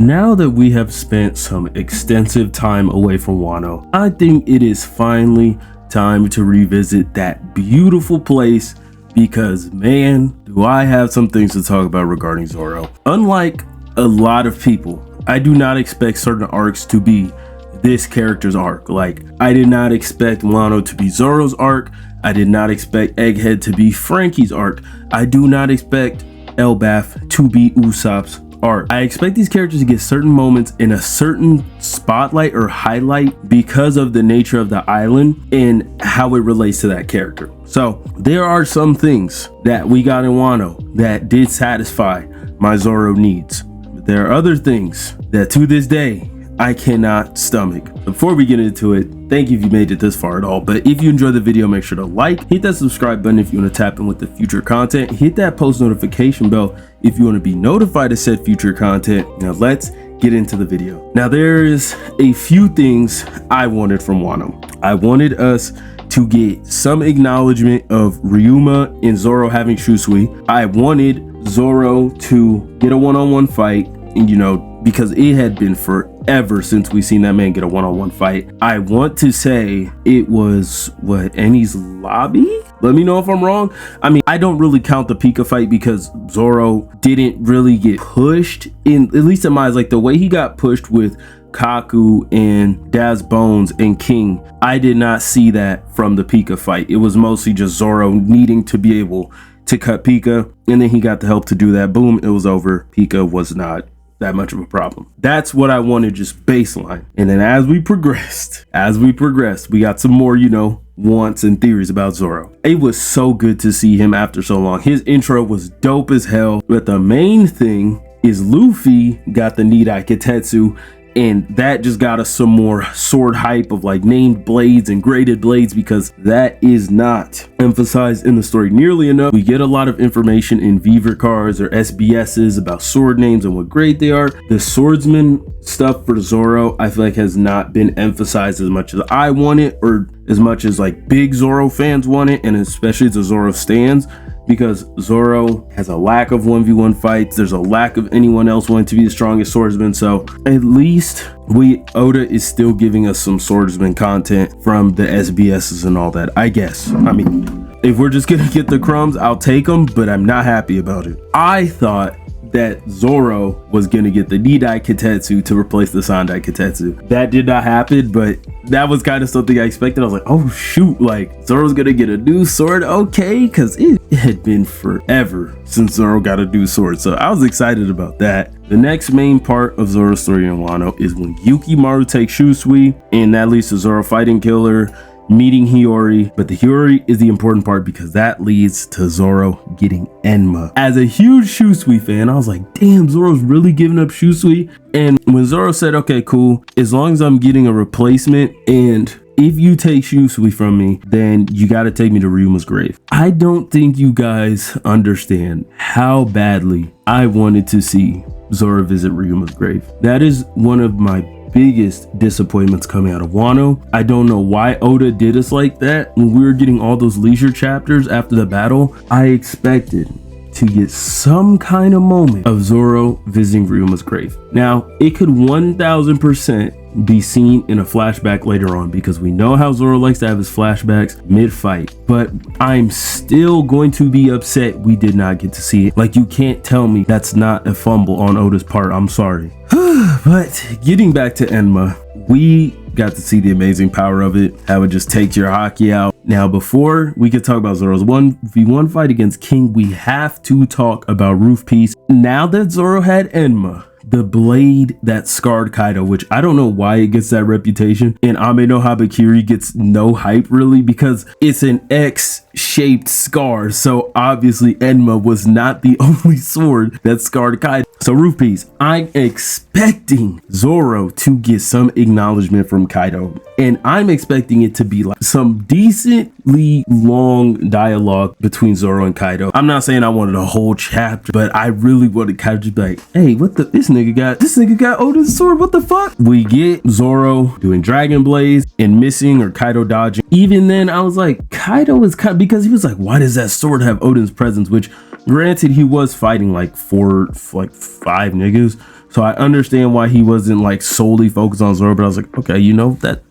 Now that we have spent some extensive time away from Wano, I think it is finally time to revisit that beautiful place because, man, do I have some things to talk about regarding Zoro. Unlike a lot of people, I do not expect certain arcs to be this character's arc. Like, I did not expect Wano to be Zoro's arc. I did not expect Egghead to be Frankie's arc. I do not expect Elbaf to be Usopp's arc. I expect these characters to get certain moments in a certain spotlight or highlight because of the nature of the island and how it relates to that character. So there are some things that we got in Wano that did satisfy my Zoro needs. But there are other things that to this day I cannot stomach. Before we get into it, thank you if you made it this far at all. But if you enjoyed the video, make sure to like, hit that subscribe button if you want to tap in with the future content, hit that post notification bell if you want to be notified of said future content. Now let's get into the video. Now there is a few things I wanted from Wano. I wanted us to get some acknowledgement of Ryuma and Zoro having Shusui. I wanted Zoro to get a one-on-one fight, and because it had been forever since we seen that man get a one-on-one fight. I want to say it was Eni's lobby? Let me know if I'm wrong. I mean, I don't really count the Pika fight because Zoro didn't really get pushed in, at least in my eyes, like the way he got pushed with Kaku and Daz Bones and King. I did not see that from the Pika fight. It was mostly just Zoro needing to be able to cut Pika, and then he got the help to do that. Boom, it was over. Pika was not that much of a problem. That's what I wanted, just baseline. And then as we progressed, we got some more, wants and theories about Zoro. It was so good to see him after so long. His intro was dope as hell. But the main thing is Luffy got the Nidai Kitetsu, and that just got us some more sword hype of like named blades and graded blades, because that is not emphasized in the story nearly enough. We get a lot of information in Viver cards or SBSs about sword names and what grade they are. The swordsman stuff for Zoro, I feel like has not been emphasized as much as I want it, or as much as like big Zoro fans want it, and especially the Zoro stans, because Zoro has a lack of 1v1 fights. There's a lack of anyone else wanting to be the strongest swordsman. So at least Oda is still giving us some swordsman content from the SBSs and all that, I guess. I mean, if we're just gonna get the crumbs, I'll take them, but I'm not happy about it. I thought that Zoro was gonna get the Nidai Kitetsu to replace the Sandai Kitetsu. That did not happen, but that was kind of something I expected. I was like, oh shoot, like Zoro's gonna get a new sword, okay, because it had been forever since Zoro got a new sword, so I was excited about that. The next main part of Zoro's story in Wano is when Yukimaru takes Shusui, and that leads to Zoro fighting Killer, meeting Hiyori. But the Hiyori is the important part because that leads to Zoro getting Enma. As a huge Shusui fan, I was like, damn, Zoro's really giving up Shusui. And when Zoro said, okay, cool, as long as I'm getting a replacement, and if you take Shusui from me, then you got to take me to Ryuma's grave. I don't think you guys understand how badly I wanted to see Zoro visit Ryuma's grave. That is one of my biggest disappointments coming out of Wano. I don't know why Oda did us like that. When we were getting all those leisure chapters after the battle, I expected to get some kind of moment of Zoro visiting Ryuma's grave. Now, it could 1000% be seen in a flashback later on, because we know how Zoro likes to have his flashbacks mid-fight, but I'm still going to be upset we did not get to see it. Like, you can't tell me that's not a fumble on Oda's part. I'm sorry. But getting back to Enma, we got to see the amazing power of it, how it just takes your hockey out. Now, before we could talk about Zoro's 1v1 fight against King, we have to talk about Roof Piece. Now that Zoro had Enma, the blade that scarred Kaido, which I don't know why it gets that reputation, and Ame no Habakiri gets no hype really, because it's an X-shaped scar. So obviously Enma was not the only sword that scarred Kaido. So Roof Piece, I'm expecting Zoro to get some acknowledgement from Kaido, and I'm expecting it to be like some decently long dialogue between Zoro and Kaido. I'm not saying I wanted a whole chapter, but I really wanted Kaido to be like, hey, what the, this nigga got Oda's sword, what the fuck? We get Zoro doing Dragon Blaze and missing, or Kaido dodging. Even then I was like, Kaido is kind, because he was like, why does that sword have Odin's presence? Which granted, he was fighting like 5 niggas, So I understand why he wasn't like solely focused on Zoro, but I was like, okay, you know, that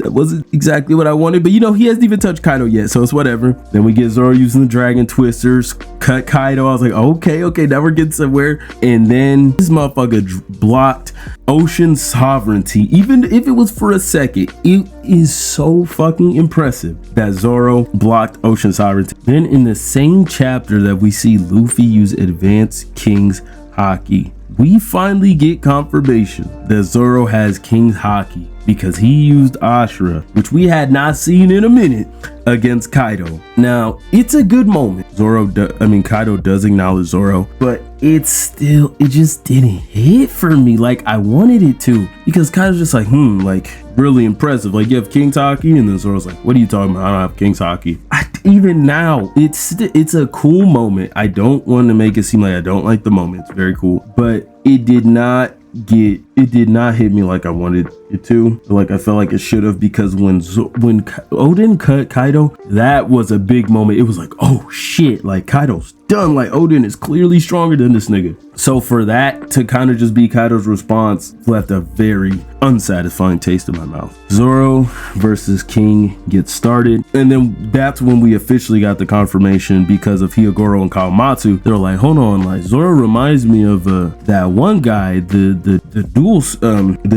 wasn't exactly what I wanted, but you know, he hasn't even touched Kaido yet, so it's whatever. Then we get Zoro using the dragon twisters, cut Kaido. I was like, okay, now we're getting somewhere. And then this motherfucker blocked ocean sovereignty, even if it was for a second. It is so fucking impressive that Zoro blocked ocean sovereignty. Then in the same chapter that we see Luffy use advanced King's Haki, we finally get confirmation that Zoro has King's Haki because he used Ashura, which we had not seen in a minute, against Kaido. Now, it's a good moment. Kaido does acknowledge Zoro, but it just didn't hit for me like I wanted it to, because Kaido's just like, like really impressive. Like, you have King's Haki, and then Zoro's like, what are you talking about? I don't have King's Haki. Even now, it's a cool moment. I don't want to make it seem like I don't like the moment. It's very cool, but it did not hit me like I wanted it to. Like, I felt like it should have, because when Oden cut Kaido, that was a big moment. It was like, oh shit, like Kaido's done. Like, Oden is clearly stronger than this nigga. So for that to kind of just be Kaido's response left a very unsatisfying taste in my mouth. Zoro versus King gets started, and then that's when we officially got the confirmation because of Hyogoro and Kawamatsu. They're like, hold on, like Zoro reminds me of that one guy, the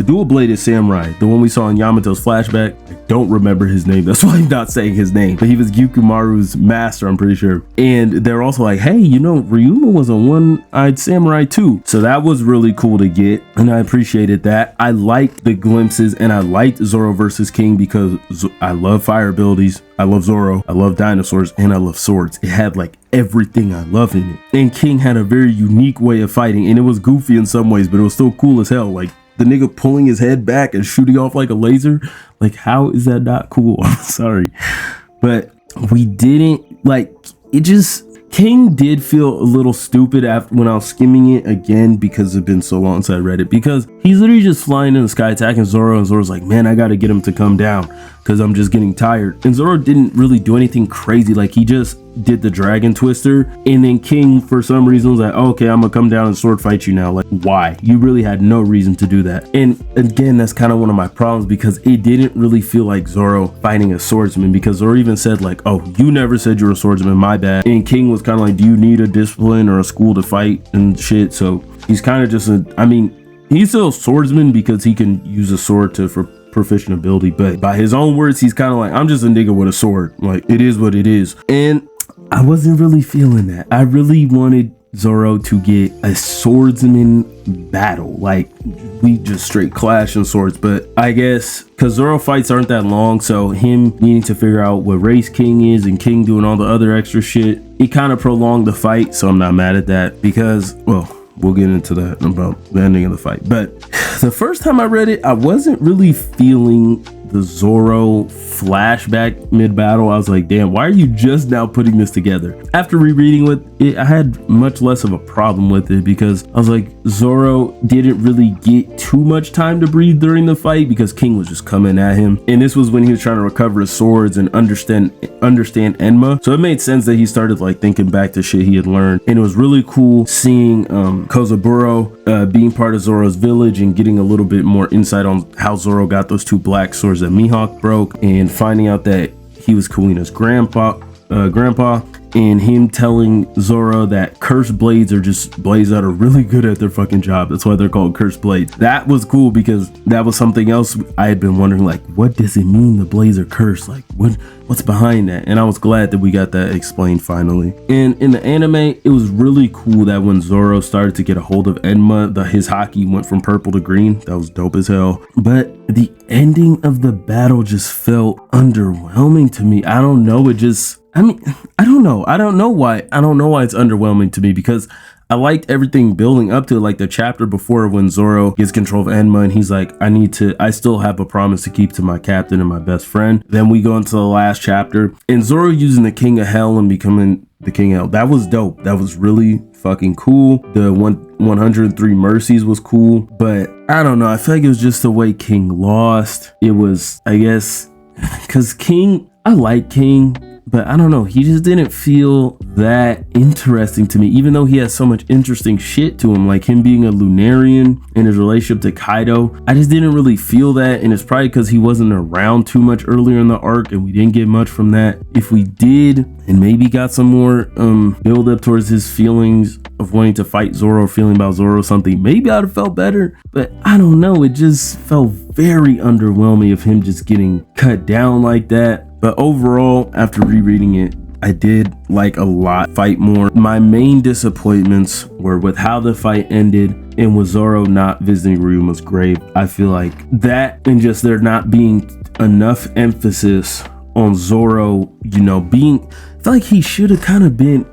dual bladed samurai, the one we saw in Yamato's flashback. I don't remember his name, that's why I'm not saying his name, but he was Gyukumaru's master, I'm pretty sure. And they're also like, hey, you know, Ryuma was a one-eyed samurai too. So that was really cool to get, and I appreciated that. I liked the glimpses, and I liked Zoro versus King because I love fire abilities, I love Zoro, I love dinosaurs, and I love swords. It had like everything I love in it. And King had a very unique way of fighting, and it was goofy in some ways, but it was still cool as hell. Like the nigga pulling his head back and shooting off like a laser. Like, how is that not cool? I'm sorry, but we didn't like it. Just King did feel a little stupid after when I was skimming it again, because it's been so long since I read it, because he's literally just flying in the sky attacking Zoro, and Zoro's like, man, I gotta get him to come down because I'm just getting tired. And Zoro didn't really do anything crazy. Like, he just did the dragon twister, and then King for some reason was like, oh, okay, I'm gonna come down and sword fight you now. Like, why? You really had no reason to do that. And again, that's kind of one of my problems, because it didn't really feel like Zoro fighting a swordsman, because Zoro even said like, oh, you never said you were a swordsman, my bad. And King was kind of like, do you need a discipline or a school to fight and shit? So he's kind of just he's still a swordsman because he can use a sword for proficient ability, but by his own words, he's kind of like, I'm just a nigga with a sword. Like, it is what it is. And I wasn't really feeling that. I really wanted Zoro to get a swordsman battle, like we just straight clash in swords. But I guess because Zoro fights aren't that long, so him needing to figure out what race King is and King doing all the other extra shit, it kind of prolonged the fight. So I'm not mad at that, because, well, we'll get into that about the ending of the fight. But the first time I read it, I wasn't really feeling the Zoro flashback mid-battle. I was like, damn, why are you just now putting this together? After rereading with it, I had much less of a problem with it, because I was like, Zoro didn't really get too much time to breathe during the fight because King was just coming at him. And this was when he was trying to recover his swords and understand Enma. So it made sense that he started like thinking back to shit he had learned. And it was really cool seeing Kozaburo being part of Zoro's village and getting a little bit more insight on how Zoro got those two black swords that Mihawk broke, and finding out that he was Kuina's grandpa, and him telling Zoro that cursed blades are just blades that are really good at their fucking job. That's why they're called cursed blades. That was cool, because that was something else I had been wondering, like, what does it mean the blades are cursed? Like, what's behind that? And I was glad that we got that explained finally. And in the anime, it was really cool that when Zoro started to get a hold of Enma, his haki went from purple to green. That was dope as hell. But the ending of the battle just felt underwhelming to me. I don't know. I don't know. I don't know why it's underwhelming to me, because I liked everything building up to it, like the chapter before when Zoro gets control of Enma and he's like, I still have a promise to keep to my captain and my best friend. Then we go into the last chapter and Zoro using the King of Hell and becoming the King of Hell. That was dope. That was really fucking cool. The 103 Mercies was cool, but I don't know. I feel like it was just the way King lost. It was, I guess, because King, I like King. but I don't know, he just didn't feel that interesting to me, even though he has so much interesting shit to him, like him being a Lunarian and his relationship to Kaido. I just didn't really feel that, and it's probably because he wasn't around too much earlier in the arc and we didn't get much from that. If we did and maybe got some more build up towards his feelings of wanting to fight Zoro, feeling about Zoro or something, maybe I'd have felt better. But I don't know, it just felt very underwhelming of him just getting cut down like that. But overall, after rereading it, I did like a lot fight more. My main disappointments were with how the fight ended and with Zoro not visiting Ryuma's grave. I feel like that, and just there not being enough emphasis on Zoro, you know, being, I feel like he should have kind of been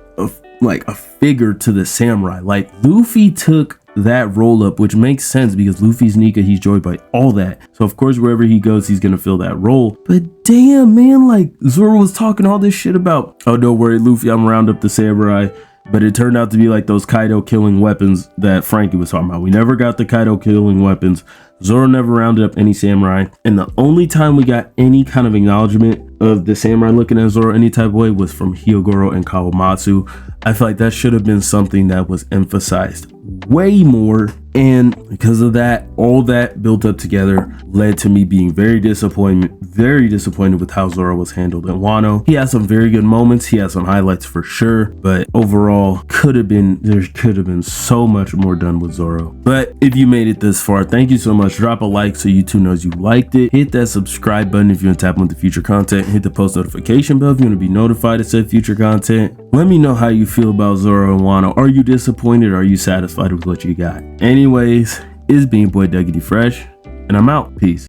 like a figure to the samurai. Like Luffy took that roll up, which makes sense because Luffy's Nika, he's joined by all that, so of course wherever he goes he's gonna fill that role. But damn, man, like Zoro was talking all this shit about, oh, don't worry Luffy, I'm round up the samurai, but it turned out to be like those Kaido killing weapons that Frankie was talking about. We never got the Kaido killing weapons. Zoro never rounded up any samurai, and the only time we got any kind of acknowledgement of the samurai looking at Zoro any type of way was from Hyogoro and Kawamatsu. I feel like that should have been something that was emphasized way more, and because of that, all that built up together led to me being very disappointed with how Zoro was handled in Wano. He had some very good moments, he had some highlights for sure, but overall there could have been so much more done with Zoro. But if you made it this far, thank you so much. Drop a like so YouTube knows you liked it. Hit that subscribe button if you want to tap into future content. Hit the post notification bell if you want to be notified of said future content. Let me know how you feel about Zoro and Wano. Are you disappointed or are you satisfied with what you got? Anyways, it's been boy Dougie D Fresh, and I'm out. Peace.